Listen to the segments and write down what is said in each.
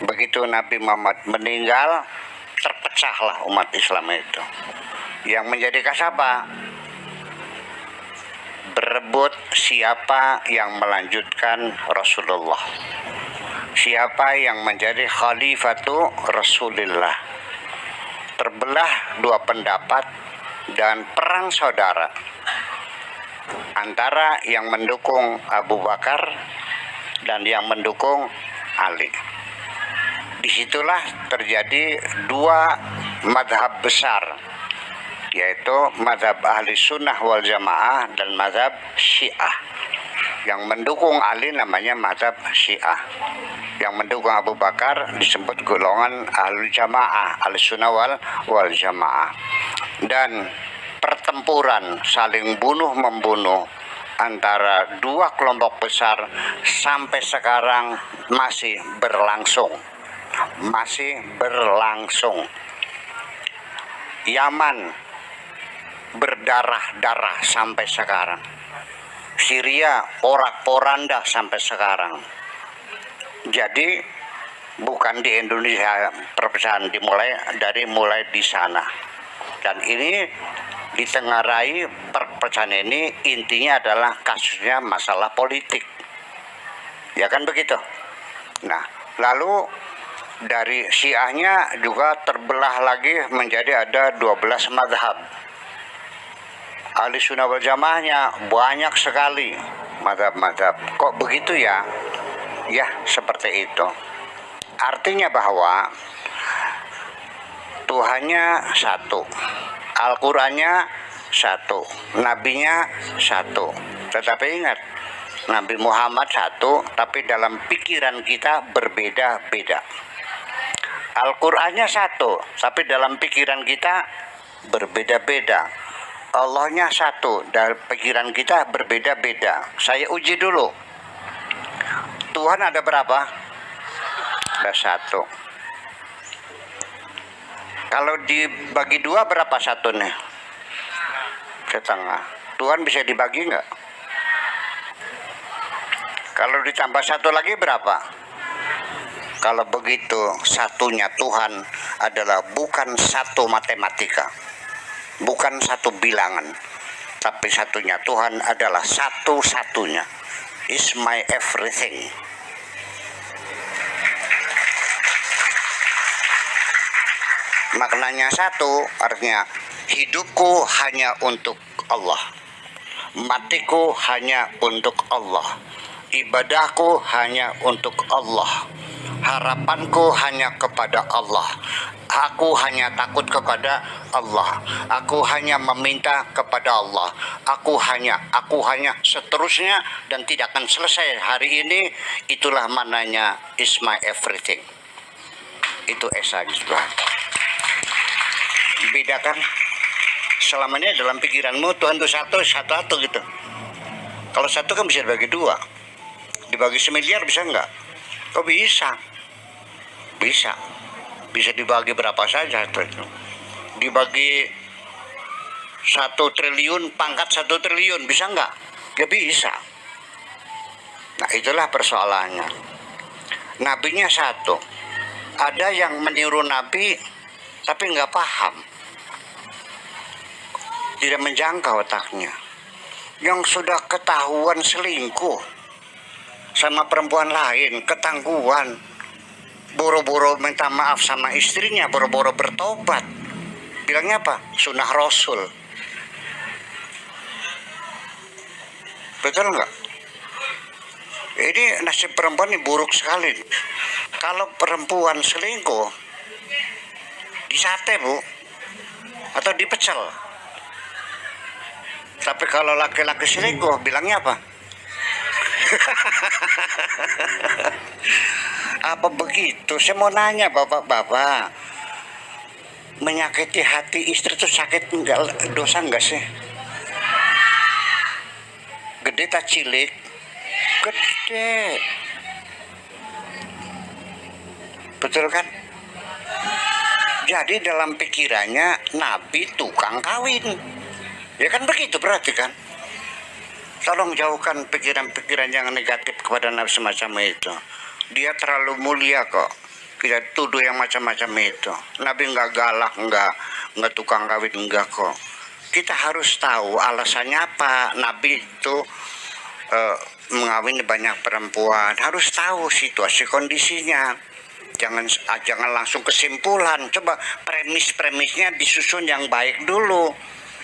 begitu Nabi Muhammad meninggal, terpecahlah umat Islam itu. Yang menjadi kasabah berebut siapa yang melanjutkan Rasulullah, siapa yang menjadi khalifatu Rasulullah. Terbelah dua pendapat dan perang saudara antara yang mendukung Abu Bakar dan yang mendukung Ali. Disitulah terjadi dua madhab besar, yaitu madhab ahli sunnah wal jamaah dan madhab syiah. Yang mendukung Ali namanya madhab syiah, yang mendukung Abu Bakar disebut golongan ahli jamaah, ahli sunnah wal jamaah. Dan pertempuran saling bunuh-membunuh antara dua kelompok besar sampai sekarang masih berlangsung. Yaman berdarah-darah sampai sekarang. Syria porak-poranda sampai sekarang. Jadi bukan di Indonesia perpecahan mulai di sana. Dan ini ditengarai perpecahan ini intinya adalah kasusnya masalah politik. Ya kan begitu. Nah, lalu dari Syiahnya juga terbelah lagi menjadi ada 12 madhab. Ahli sunnah wal jamaahnya banyak sekali madhab-madhab. Kok begitu ya? Ya seperti itu. Artinya bahwa Tuhannya satu, Al-Qurannya satu, Nabinya satu. Tetapi ingat, Nabi Muhammad satu, tapi dalam pikiran kita berbeda-beda. Al-Qurannya satu, tapi dalam pikiran kita berbeda-beda. Allahnya satu, dalam pikiran kita berbeda-beda. Saya uji dulu. Tuhan ada berapa? Ada satu. Kalau dibagi dua berapa satunya? Setengah. Tuhan bisa dibagi nggak? Kalau ditambah satu lagi berapa? Kalau begitu satunya Tuhan adalah bukan satu matematika, bukan satu bilangan, tapi satunya Tuhan adalah satu-satunya. Is my everything. Maknanya satu, artinya hidupku hanya untuk Allah, matiku hanya untuk Allah, ibadahku hanya untuk Allah, harapanku hanya kepada Allah, aku hanya takut kepada Allah, aku hanya meminta kepada Allah, aku hanya seterusnya, dan tidak akan selesai hari ini. Itulah mananya is my everything. Itu esa gitu. Bedakan selama ini dalam pikiranmu Tuhan itu satu gitu. Kalau satu kan bisa dibagi dua, dibagi semiliar bisa enggak? Kok bisa? Bisa dibagi berapa saja itu. Dibagi 1 triliun pangkat 1 triliun bisa enggak? Ya bisa. Nah itulah persoalannya. Nabinya satu. Ada yang meniru Nabi tapi nggak paham, tidak menjangkau otaknya. Yang sudah ketahuan selingkuh sama perempuan lain, ketangguhan, boro-boro minta maaf sama istrinya, boro-boro bertobat. Bilangnya apa? Sunnah Rasul. Betul nggak? Ini nasib perempuan ini buruk sekali. Kalau perempuan selingkuh, disate bu, atau dipecel. Tapi kalau laki-laki selingkuh, bilangnya apa? Apa begitu? Saya mau nanya bapak-bapak, menyakiti hati istri itu sakit enggak, dosa enggak sih? Gede tak cilik? Gede. Betul kan? Jadi dalam pikirannya Nabi tukang kawin. Ya kan begitu berarti kan? Tolong jauhkan pikiran-pikiran yang negatif kepada Nabi semacam itu. Dia terlalu mulia kok. kita tuduh yang macam-macam itu. Nabi nggak galak, nggak tukang kawin, enggak kok. Kita harus tahu alasannya apa Nabi itu mengawini banyak perempuan. Harus tahu situasi kondisinya. Jangan langsung kesimpulan. Coba premis-premisnya disusun yang baik dulu.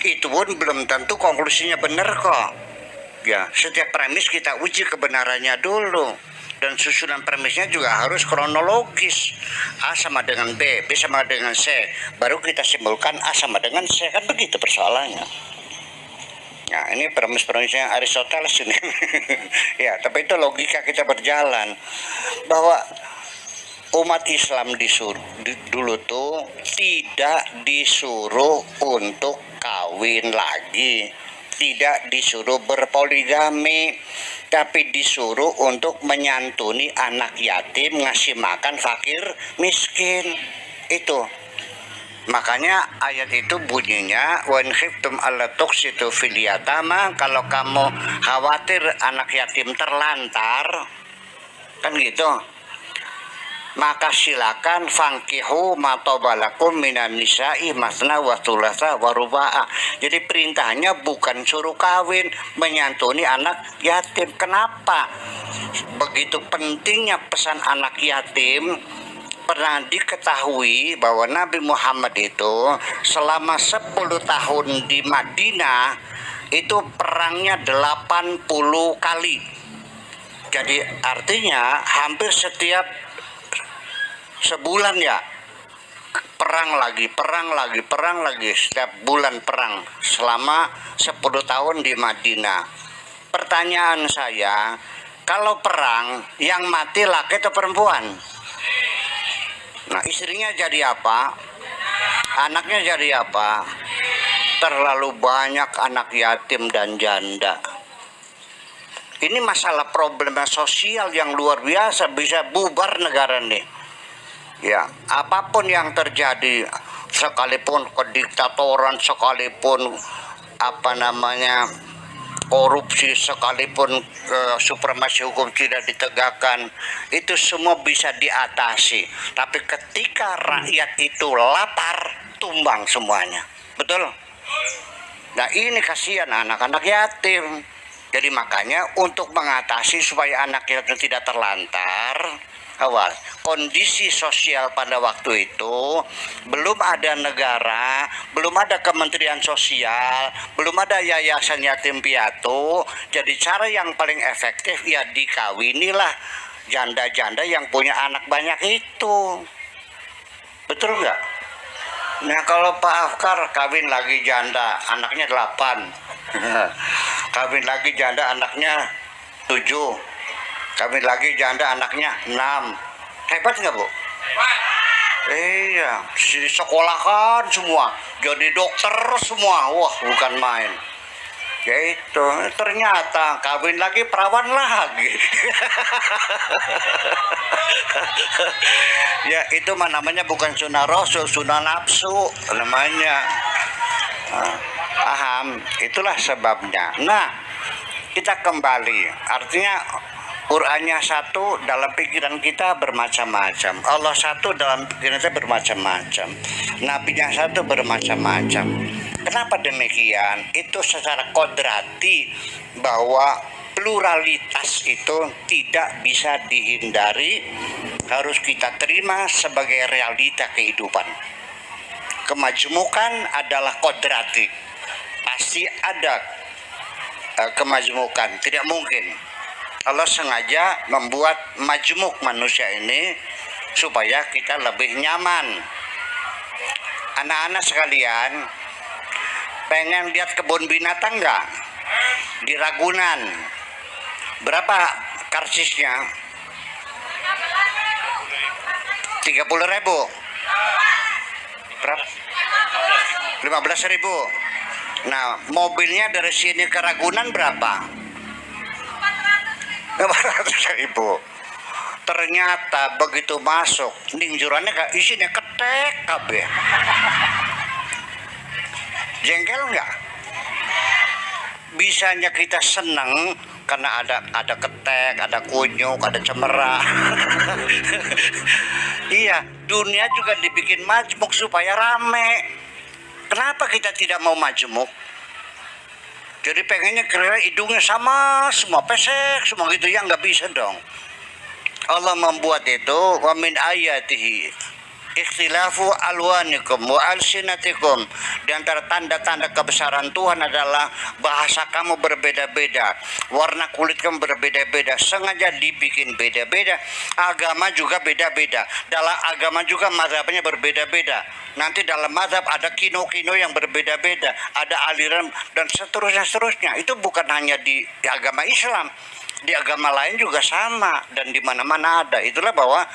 Itu pun belum tentu konklusinya benar kok. Ya, setiap premis kita uji kebenarannya dulu. Dan susunan premisnya juga harus kronologis. A sama dengan B, B sama dengan C. Baru kita simpulkan A sama dengan C. Kan begitu persoalannya. Nah, ini premis-premisnya Aristoteles ini. Ya, tapi itu logika kita berjalan. Bahwa umat Islam dulu tuh tidak disuruh untuk kawin lagi. Tidak disuruh berpoligami, tapi disuruh untuk menyantuni anak yatim, ngasih makan fakir miskin. Itu makanya ayat itu bunyinya wa in khiftum alla tuqsitu fil yatama, kalau kamu khawatir anak yatim terlantar, kan gitu, maka silakan fangkihu matobalakum minan nisa'i masna wa thulatha wa ruba'a. Jadi perintahnya bukan suruh kawin, menyantuni anak yatim. Kenapa? Begitu pentingnya pesan anak yatim. Pernah diketahui bahwa Nabi Muhammad itu selama 10 tahun di Madinah itu perangnya 80 kali. Jadi artinya hampir setiap sebulan ya perang lagi setiap bulan perang selama 10 tahun di Madinah. Pertanyaan saya, kalau perang yang mati laki atau perempuan? Nah, istrinya jadi apa? Anaknya jadi apa? Terlalu banyak anak yatim dan janda. Ini masalah problema sosial yang luar biasa, bisa bubar negara nih. Ya, apapun yang terjadi, sekalipun kediktatoran, sekalipun korupsi, sekalipun supremasi hukum tidak ditegakkan, itu semua bisa diatasi. Tapi ketika rakyat itu lapar, tumbang semuanya. Betul? Nah, ini kasihan anak-anak yatim. Jadi makanya untuk mengatasi supaya anak yatim tidak terlantar, kondisi sosial pada waktu itu belum ada negara, belum ada Kementerian Sosial, belum ada yayasan yatim piatu. Jadi cara yang paling efektif ya dikawinilah janda-janda yang punya anak banyak itu. Betul nggak? Nah, kalau Pak Afkar kawin lagi janda, anaknya 8. Kawin lagi janda, anaknya 7. Kawin lagi janda, anaknya 6. Hebat nggak, Bu? Iya, disekolahkan semua, jadi dokter semua. Wah, bukan main. Ya itu, ternyata kawin lagi perawan lagi. Ya itu namanya bukan sunnah rasul, sunnah nafsu namanya. Paham? Itulah sebabnya. Nah, kita kembali. Artinya Qurannya satu, dalam pikiran kita bermacam-macam. Allah satu, dalam pikiran kita bermacam-macam. Nabinya satu, bermacam-macam. Kenapa demikian? Itu secara kodrati bahwa pluralitas itu tidak bisa dihindari, harus kita terima sebagai realita kehidupan. Kemajmukan adalah kodrati, pasti ada kemajmukan, tidak mungkin. Allah sengaja membuat majmuk manusia ini supaya kita lebih nyaman. Anak-anak sekalian, pengen lihat kebun binatang nggak? Di Ragunan. Berapa karsisnya? 30.000. Berapa? 15.000. Nah, mobilnya dari sini ke Ragunan berapa? 500.000. Ternyata begitu masuk, ninjurannya isinya ketek kabeh. Jengkel nggak? Bisanya kita senang karena ada ketek, ada kunyuk, ada cemera. Iya, dunia juga dibikin majmuk supaya rame. Kenapa kita tidak mau majmuk? Jadi pengennya kira hidungnya sama, semua pesek, semua gitu ya, nggak bisa dong. Allah membuat itu wa min ayatihi ikhtilafu alwanikum wa alsinatikum. Di antara tanda-tanda kebesaran Tuhan adalah bahasa kamu berbeda-beda, warna kulit kamu berbeda-beda, sengaja dibikin beda-beda. Agama juga beda-beda, dalam agama juga mazhabnya berbeda-beda. Nanti dalam mazhab ada kino-kino yang berbeda-beda, ada aliran dan seterusnya. Itu bukan hanya di agama Islam, di agama lain juga sama, dan di mana-mana ada. Itulah bahwa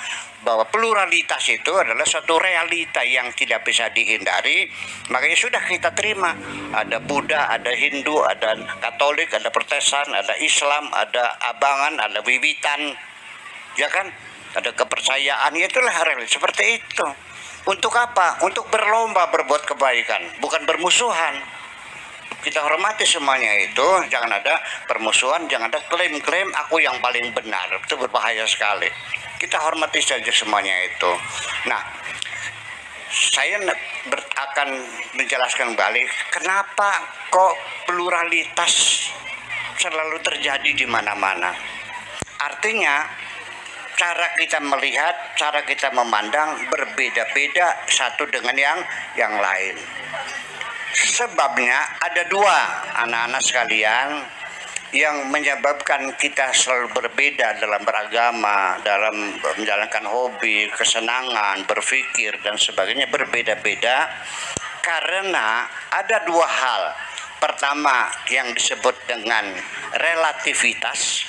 pluralitas itu adalah suatu realita yang tidak bisa dihindari. Makanya sudah kita terima. Ada Buddha, ada Hindu, ada Katolik, ada Protestan, ada Islam, ada Abangan, ada Wiwitan, ya kan? Ada kepercayaan. Itulah realita seperti itu. Untuk apa? Untuk berlomba berbuat kebaikan, bukan bermusuhan. Kita hormati semuanya itu, jangan ada permusuhan, jangan ada klaim-klaim aku yang paling benar. Itu berbahaya sekali. Kita hormati saja semuanya itu. Nah, saya akan menjelaskan balik kenapa kok pluralitas selalu terjadi di mana-mana. Artinya cara kita melihat, cara kita memandang berbeda-beda satu dengan yang lain. Sebabnya ada dua, anak-anak sekalian, yang menyebabkan kita selalu berbeda dalam beragama, dalam menjalankan hobi, kesenangan, berpikir dan sebagainya berbeda-beda karena ada dua hal. Pertama yang disebut dengan relativitas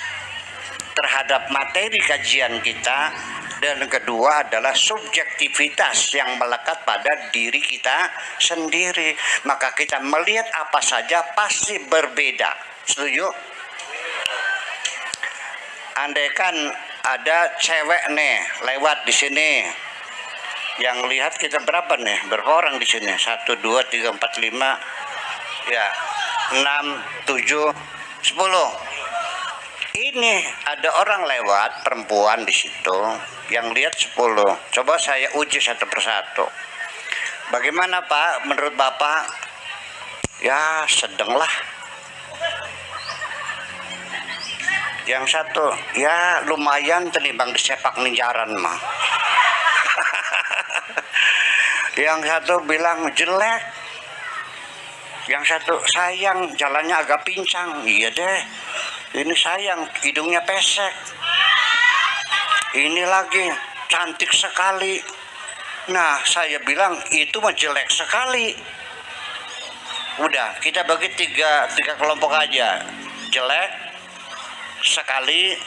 terhadap materi kajian kita, dan kedua adalah subjektivitas yang melekat pada diri kita sendiri. Maka kita melihat apa saja pasti berbeda. Setuju? Andaikan ada cewek nih lewat di sini, yang lihat kita berapa nih? Berapa orang di sini? 1, 2, 3, 4, 5, ya 6, 7, 10. Ini ada orang lewat perempuan di situ, yang lihat 10. Coba saya uji satu persatu. Bagaimana Pak? Menurut Bapak? Ya sedang lah. Yang satu, ya lumayan tenimbang di sepak ninjaran mah. Yang satu bilang jelek. Yang satu sayang, jalannya agak pincang. Iya deh, ini sayang, hidungnya pesek. Ini lagi cantik sekali. Nah, saya bilang itu mah jelek sekali. Udah, kita bagi tiga kelompok aja. Jelek sekali,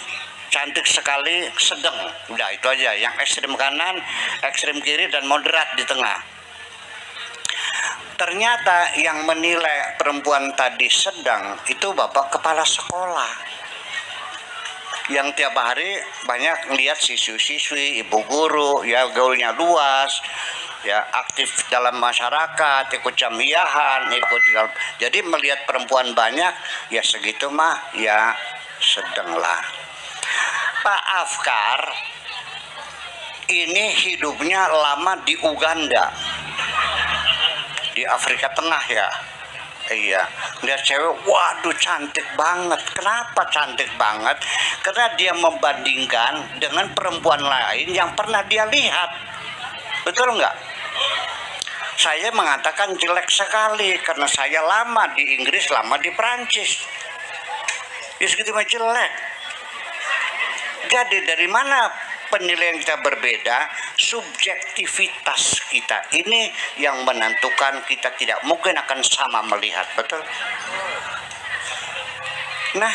cantik sekali, sedang. Udah itu aja. Yang ekstrem kanan, ekstrem kiri, dan moderat di tengah. Ternyata yang menilai perempuan tadi sedang itu bapak kepala sekolah, yang tiap hari banyak lihat siswi-siswi, ibu guru, ya gaulnya luas, ya aktif dalam masyarakat, ikut jamiahan, jadi melihat perempuan banyak, ya segitu mah, ya sedanglah. Pak Afkar ini hidupnya lama di Uganda, di Afrika Tengah ya. Iya, lihat cewek, waduh cantik banget. Kenapa cantik banget? Karena dia membandingkan dengan perempuan lain yang pernah dia lihat. Betul nggak? Saya mengatakan jelek sekali karena saya lama di Inggris, lama di Perancis. Ya segitu mah jelek. Jadi dari mana penilaian kita berbeda? Subjektivitas kita ini yang menentukan kita tidak mungkin akan sama melihat, betul? Nah,